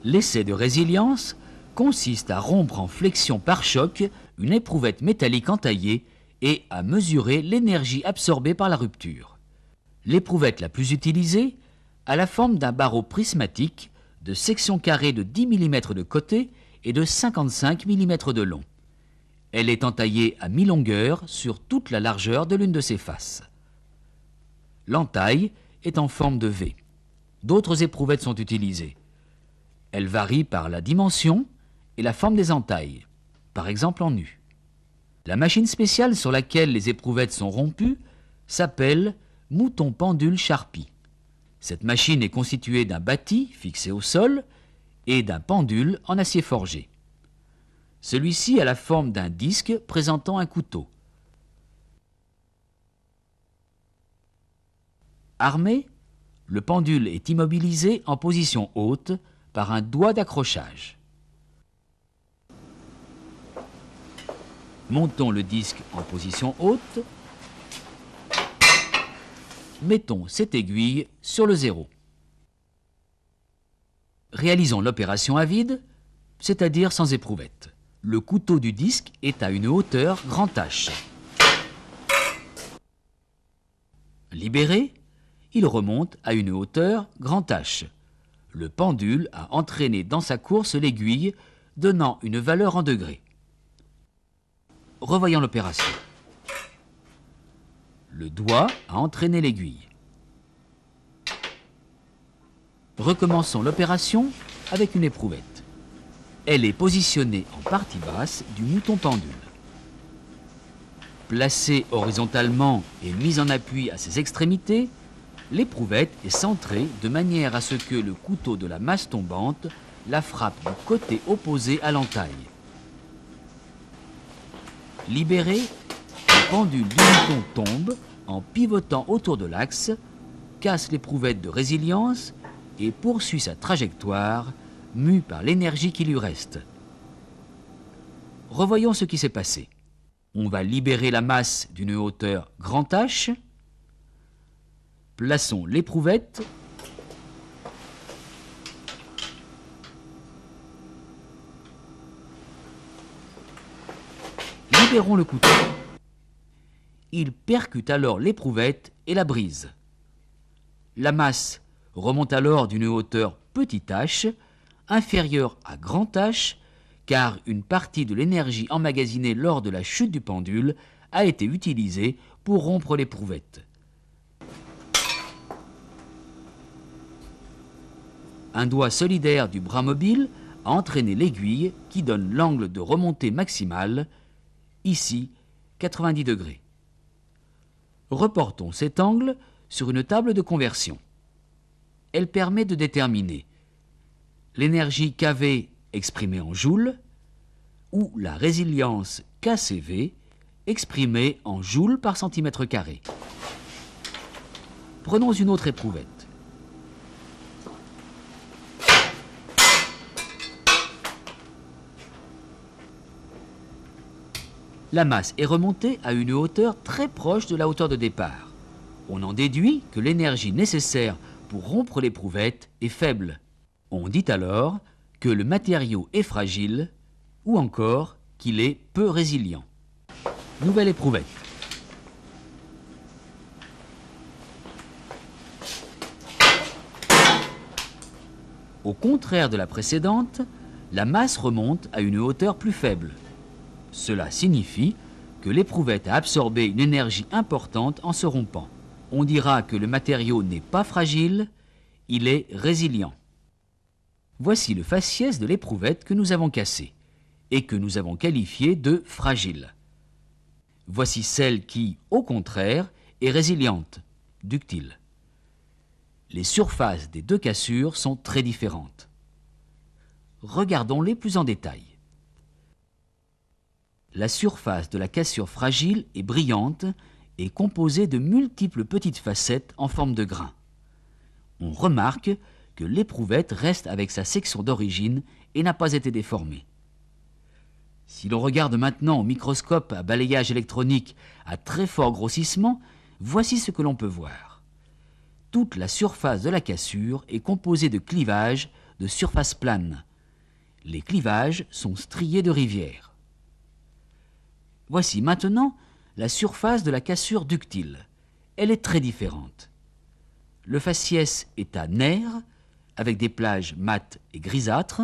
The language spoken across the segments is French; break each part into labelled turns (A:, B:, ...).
A: L'essai de résilience consiste à rompre en flexion par choc une éprouvette métallique entaillée et à mesurer l'énergie absorbée par la rupture. L'éprouvette la plus utilisée a la forme d'un barreau prismatique de section carrée de 10 mm de côté et de 55 mm de long. Elle est entaillée à mi-longueur sur toute la largeur de l'une de ses faces. L'entaille est en forme de V. D'autres éprouvettes sont utilisées. Elles varient par la dimension et la forme des entailles, par exemple en U. La machine spéciale sur laquelle les éprouvettes sont rompues s'appelle mouton pendule Charpie. Cette machine est constituée d'un bâti fixé au sol et d'un pendule en acier forgé. Celui-ci a la forme d'un disque présentant un couteau. Armé, le pendule est immobilisé en position haute par un doigt d'accrochage. Montons le disque en position haute. Mettons cette aiguille sur le zéro. Réalisons l'opération à vide, c'est-à-dire sans éprouvette. Le couteau du disque est à une hauteur grand H. Libéré, il remonte à une hauteur grand H. Le pendule a entraîné dans sa course l'aiguille, donnant une valeur en degrés. Revoyons l'opération. Le doigt a entraîné l'aiguille. Recommençons l'opération avec une éprouvette. Elle est positionnée en partie basse du mouton pendule. Placée horizontalement et mise en appui à ses extrémités, l'éprouvette est centrée de manière à ce que le couteau de la masse tombante la frappe du côté opposé à l'entaille. Libéré, le pendule du mouton tombe en pivotant autour de l'axe, casse l'éprouvette de résilience et poursuit sa trajectoire, mue par l'énergie qui lui reste. Revoyons ce qui s'est passé. On va libérer la masse d'une hauteur grand H. Plaçons l'éprouvette. Libérons le couteau. Il percute alors l'éprouvette et la brise. La masse remonte alors d'une hauteur petit h, inférieure à grand H, car une partie de l'énergie emmagasinée lors de la chute du pendule a été utilisée pour rompre l'éprouvette. Un doigt solidaire du bras mobile a entraîné l'aiguille qui donne l'angle de remontée maximale, ici 90 degrés. Reportons cet angle sur une table de conversion. Elle permet de déterminer l'énergie kV exprimée en joules ou la résilience kCV exprimée en joules par centimètre carré. Prenons une autre éprouvette. La masse est remontée à une hauteur très proche de la hauteur de départ. On en déduit que l'énergie nécessaire pour rompre l'éprouvette est faible. On dit alors que le matériau est fragile ou encore qu'il est peu résilient. Nouvelle éprouvette. Au contraire de la précédente, la masse remonte à une hauteur plus faible. Cela signifie que l'éprouvette a absorbé une énergie importante en se rompant. On dira que le matériau n'est pas fragile, il est résilient. Voici le faciès de l'éprouvette que nous avons cassé et que nous avons qualifié de fragile. Voici celle qui, au contraire, est résiliente, ductile. Les surfaces des deux cassures sont très différentes. Regardons-les plus en détail. La surface de la cassure fragile est brillante et composée de multiples petites facettes en forme de grains. On remarque que l'éprouvette reste avec sa section d'origine et n'a pas été déformée. Si l'on regarde maintenant au microscope à balayage électronique à très fort grossissement, voici ce que l'on peut voir. Toute la surface de la cassure est composée de clivages de surface plane. Les clivages sont striés de rivières. Voici maintenant la surface de la cassure ductile. Elle est très différente. Le faciès est à nerfs, avec des plages mates et grisâtres.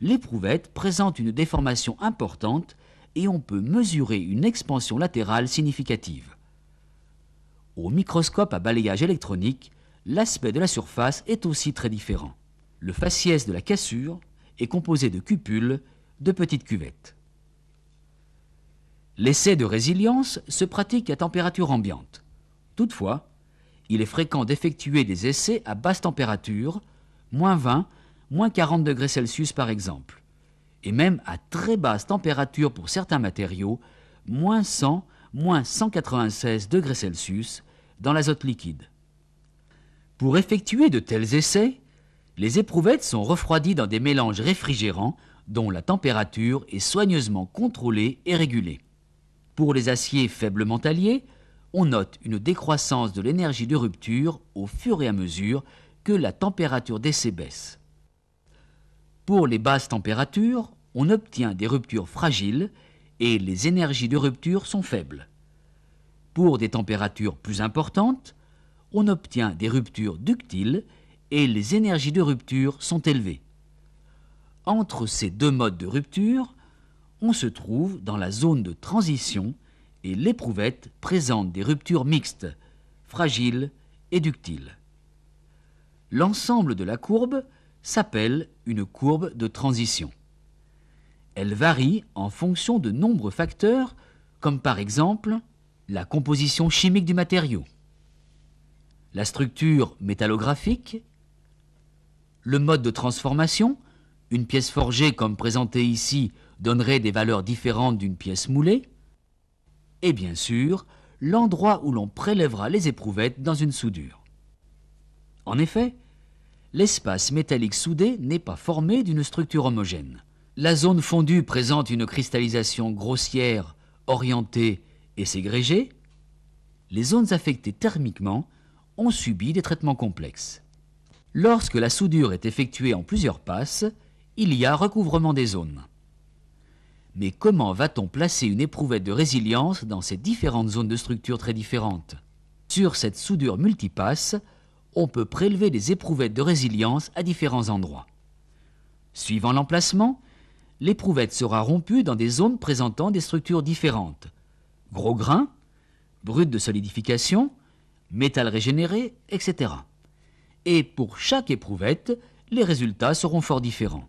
A: L'éprouvette présente une déformation importante et on peut mesurer une expansion latérale significative. Au microscope à balayage électronique, l'aspect de la surface est aussi très différent. Le faciès de la cassure est composé de cupules, de petites cuvettes. L'essai de résilience se pratique à température ambiante. Toutefois, il est fréquent d'effectuer des essais à basse température, moins 20, moins 40 degrés Celsius par exemple, et même à très basse température pour certains matériaux, moins 100, moins 196 degrés Celsius dans l'azote liquide. Pour effectuer de tels essais, les éprouvettes sont refroidies dans des mélanges réfrigérants dont la température est soigneusement contrôlée et régulée. Pour les aciers faiblement alliés, on note une décroissance de l'énergie de rupture au fur et à mesure que la température d'essai baisse. Pour les basses températures, on obtient des ruptures fragiles et les énergies de rupture sont faibles. Pour des températures plus importantes, on obtient des ruptures ductiles et les énergies de rupture sont élevées. Entre ces deux modes de rupture, on se trouve dans la zone de transition et l'éprouvette présente des ruptures mixtes, fragiles et ductiles. L'ensemble de la courbe s'appelle une courbe de transition. Elle varie en fonction de nombreux facteurs, comme par exemple la composition chimique du matériau, la structure métallographique, le mode de transformation. Une pièce forgée comme présentée ici donnerait des valeurs différentes d'une pièce moulée, et bien sûr, l'endroit où l'on prélèvera les éprouvettes dans une soudure. En effet, l'espace métallique soudé n'est pas formé d'une structure homogène. La zone fondue présente une cristallisation grossière, orientée et ségrégée. Les zones affectées thermiquement ont subi des traitements complexes. Lorsque la soudure est effectuée en plusieurs passes, il y a recouvrement des zones. Mais comment va-t-on placer une éprouvette de résilience dans ces différentes zones de structure très différentes? Sur cette soudure multipasse, on peut prélever des éprouvettes de résilience à différents endroits. Suivant l'emplacement, l'éprouvette sera rompue dans des zones présentant des structures différentes. Gros grains, brut de solidification, métal régénéré, etc. Et pour chaque éprouvette, les résultats seront fort différents.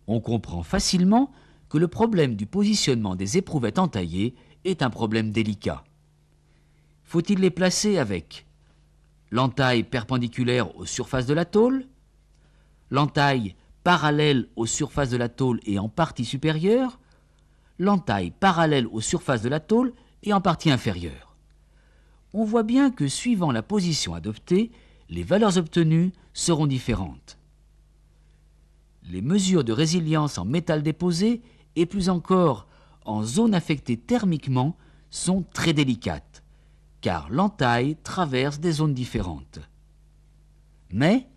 A: On comprend facilement que le problème du positionnement des éprouvettes entaillées est un problème délicat. Faut-il les placer avec l'entaille perpendiculaire aux surfaces de la tôle, l'entaille parallèle aux surfaces de la tôle et en partie supérieure, l'entaille parallèle aux surfaces de la tôle et en partie inférieure? On voit bien que suivant la position adoptée, les valeurs obtenues seront différentes. Les mesures de résilience en métal déposé et plus encore en zone affectée thermiquement sont très délicates, car l'entaille traverse des zones différentes. Mais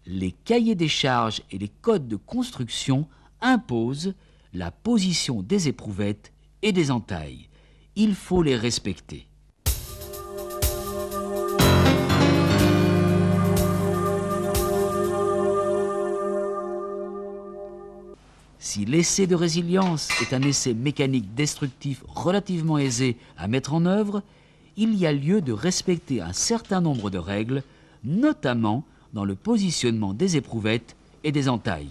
A: les cahiers des charges et les codes de construction imposent la position des éprouvettes et des entailles. Il faut les respecter. Si l'essai de résilience est un essai mécanique destructif relativement aisé à mettre en œuvre, il y a lieu de respecter un certain nombre de règles, notamment dans le positionnement des éprouvettes et des entailles.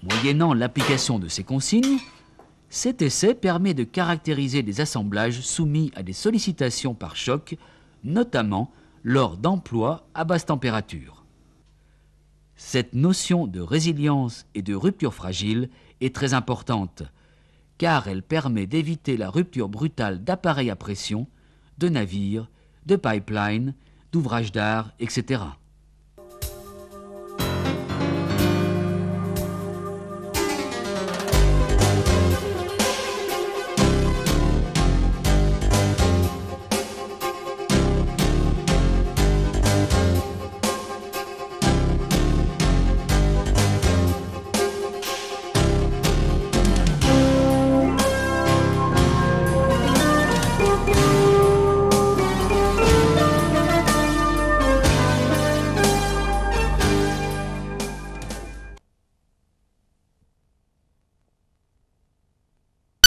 A: Moyennant l'application de ces consignes, cet essai permet de caractériser des assemblages soumis à des sollicitations par choc, notamment lors d'emplois à basse température. Cette notion de résilience et de rupture fragile est très importante, car elle permet d'éviter la rupture brutale d'appareils à pression, de navires, de pipelines, d'ouvrages d'art, etc.